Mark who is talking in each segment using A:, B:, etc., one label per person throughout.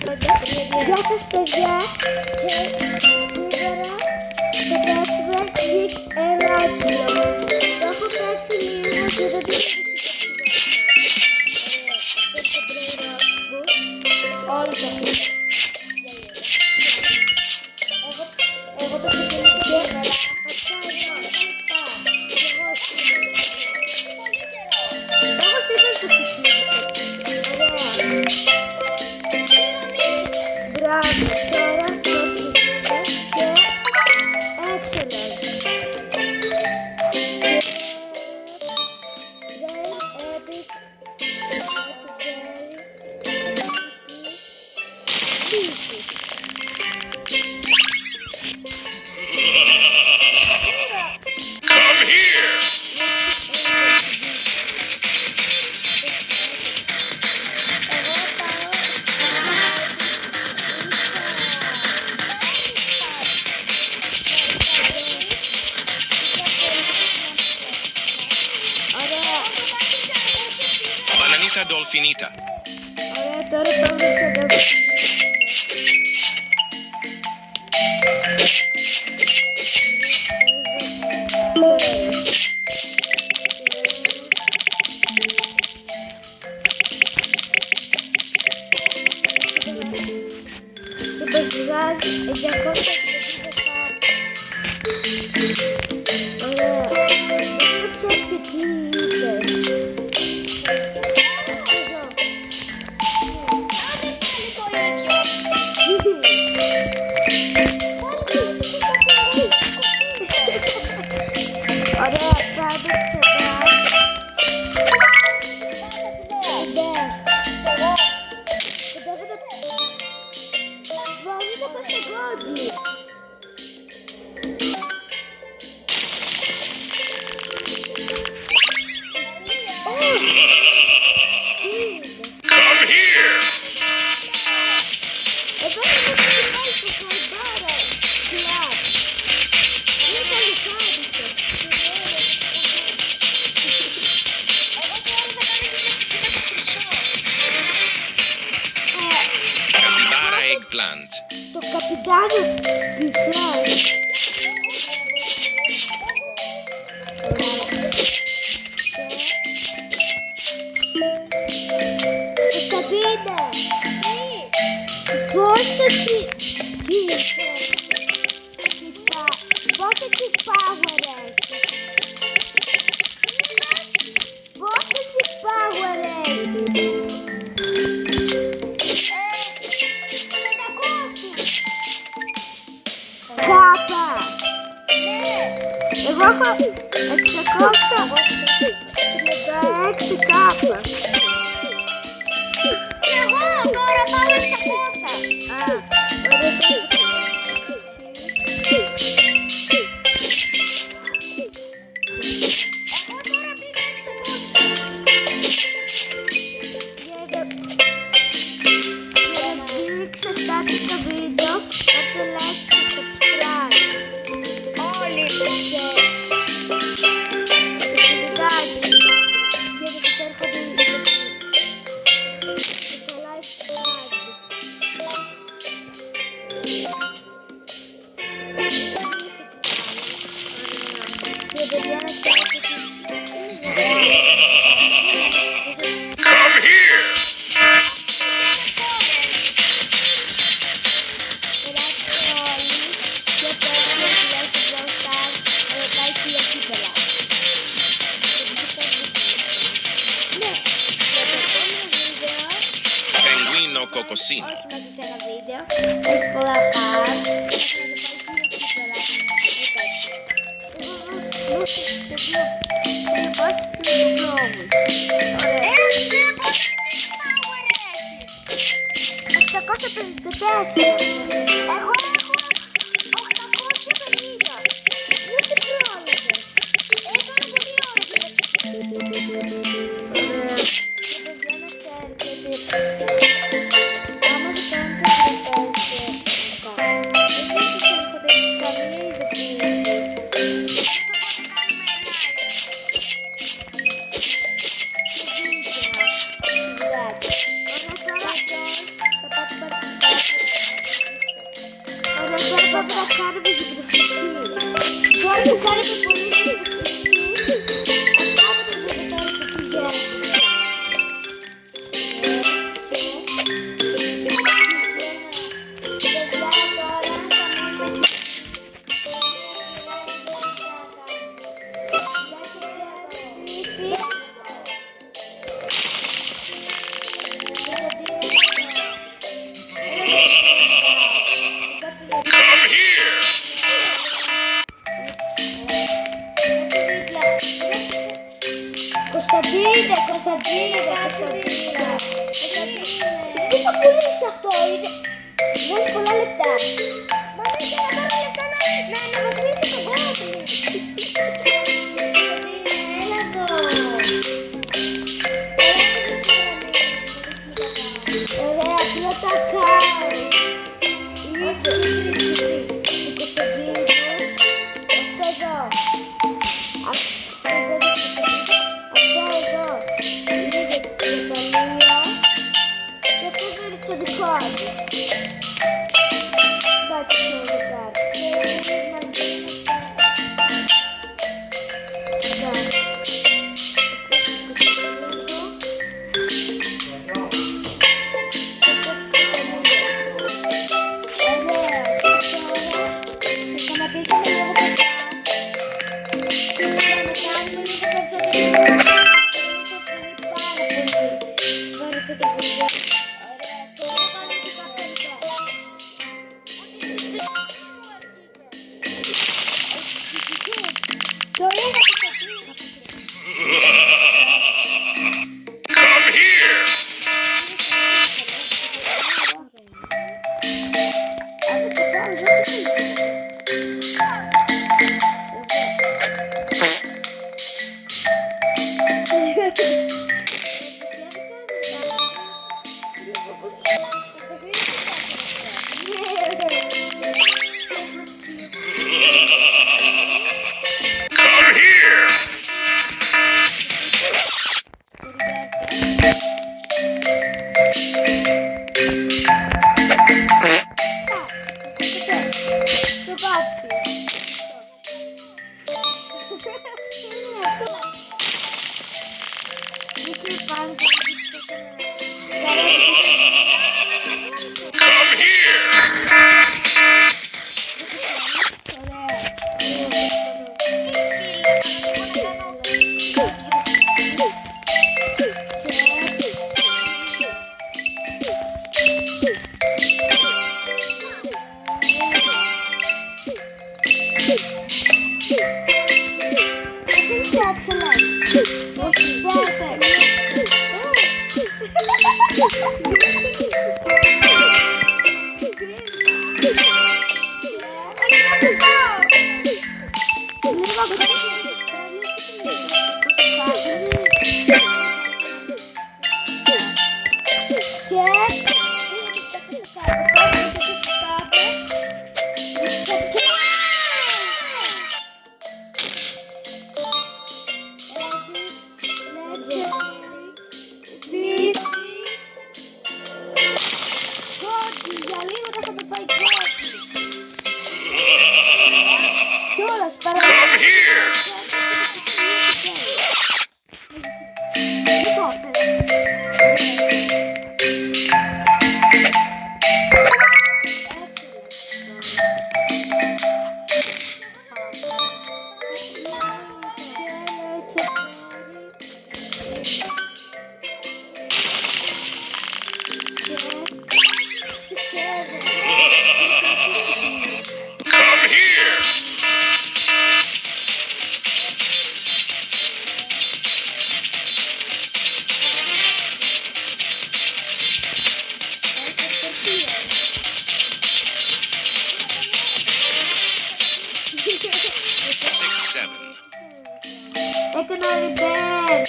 A: Γεια σας παιδιά, και σήμερα θα παίξουμε Kick Eradio. Το έχω παίξει λίγο και δεν το έχω παίξει. Αυτό είναι το brain rot μου. Όλοι το έχουν παίξει. Εγώ το ξεκινήσω σήμερα. Αυτό εδώ, λεπτά. Και εγώ σήμερα. Εγώ σήμερα το ξεκίνησα. Ωραία. Μπράβο, τώρα το ξεκινούμε και excellent. Very epic, legendary, easy.
B: Come here! Bananita dolfinita.
A: Ωραία, τώρα πάμε στο δεύτερο. Και το βγάζει 270 κάρτα. Ωραία. Δεν ξέρετε τι είπε. Ωραία, πάμε ξανά. Βάλτε το σεγόντι.
B: Come here!
A: Εδώ είναι το κεφάλι του Χαϊμπάρα. Κλαπ. Είναι καλυκάριστο.
B: Capybara eggplant.
A: Το καπιτάνιο πιφλάει. Κωνσταντίνε, πόσο power έχει. Πόσο power έχει. Κάπα. Εγώ έχω 636 κάπα.
C: Εγώ τώρα πάω 600.
A: Α, ωραία.
C: Εγώ τώρα πήγα 600.
A: Για να δείξω το βίντεο, κάντε like και subscribe.
C: Όλοι.
A: Και το κουδάκι. Για να σας έρχονται οι ειδοποιήσεις. Και το like subscribe. Και παιδιά να ξέρετε
B: Come here! Penguino cocosino.
A: Όχι μέσα σε ένα βίντεο. Έχει πολλά πάρ. Ωραία. 654.
C: Εγώ έχω 850.
A: Γιατί πρόλαβες.
C: Έκανε πολύ ώρα.
A: Ωραία. Και παιδιά να ξέρετε ότι άμα δεν κάνετε εγγραφές και αυτά, δεν θα σας έρχονται καμία ειδοποίηση. Και βίντεο. Ωραία, τώρα θα πάτε πρέπει να κάνουμε γυμναστική. Τώρα που κάνουμε πολύ γυμναστική, ας πάμε το βίντεο τώρα που πηγαίνουμε.
B: Come here!
A: Κωνσταντίνε. Τι θα πουλήσεις αυτό, είναι... Βάζει πολλά λεφτά.
C: Μα δεν θέλω να πάρω λεφτά να αναβαθμίσω τον Goblin.
A: Έλα εδώ. Ωραία, πρώτα account. Αυτό εδώ. Αυτό εδώ. Είναι της Ιταλίας. Και αυτό είναι το δικό μου. Εντάξει, το δεκάρι. Και είναι μαζί μου στα...
B: Come here! Come here! Come here! Come here! Come here! Six, seven.
A: Έκανα repair.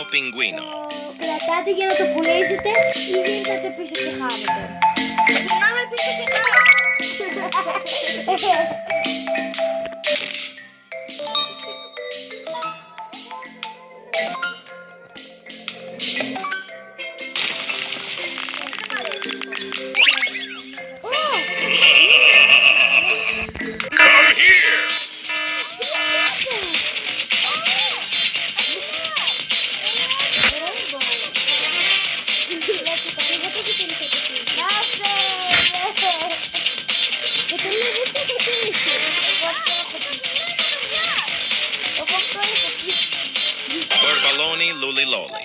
B: Pinguino Pinguino.
A: Το κρατάτε για να το πουλήσετε ή γυρνάτε πίσω και χάνετε.
C: Γυρνάμε πίσω και χάμε.
B: Come here. Borbaloni Luli Loli.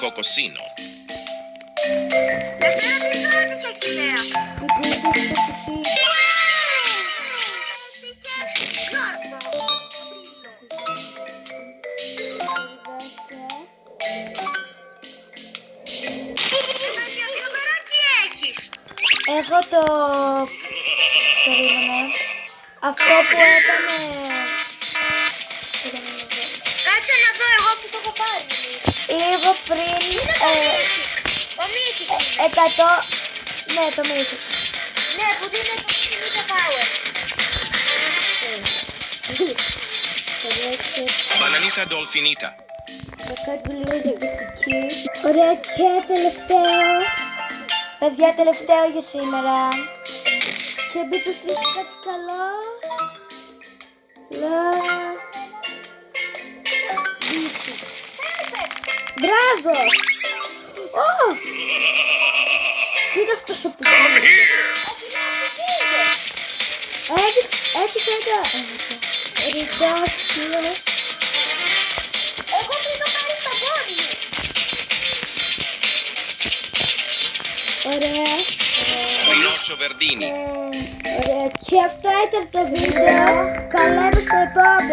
B: Cocosino.
A: Έχω το... Περίμενε. Αυτό που έκανε...
C: Κάτσε να δω εγώ που το έχω πάρει.
A: Λίγο πριν...
C: Ο Μύθικ.
A: 100... Ναι, το Μύθικ.
C: Ναι, που δίνει το Infinite Power.
B: Bananita Dolfinita.
A: Θα κάνουμε λίγο διαβαστική. Ωραία, και τελευταίο. Παιδιά, τελευταίο για σήμερα. Και μπήκε στο κάτι καλό. Μπράβο! Ω! Τι είναι αυτός ο πηγαίνος? Έτσι κρατά. Ριντάξιο.
C: Εγώ πριν το πάρει στο πόδι.
A: Ωραία.
B: Pinocchio Verdini.
A: Ωραία. Και αυτό ήταν το βίντεο. Καλέμε στο επόμενο.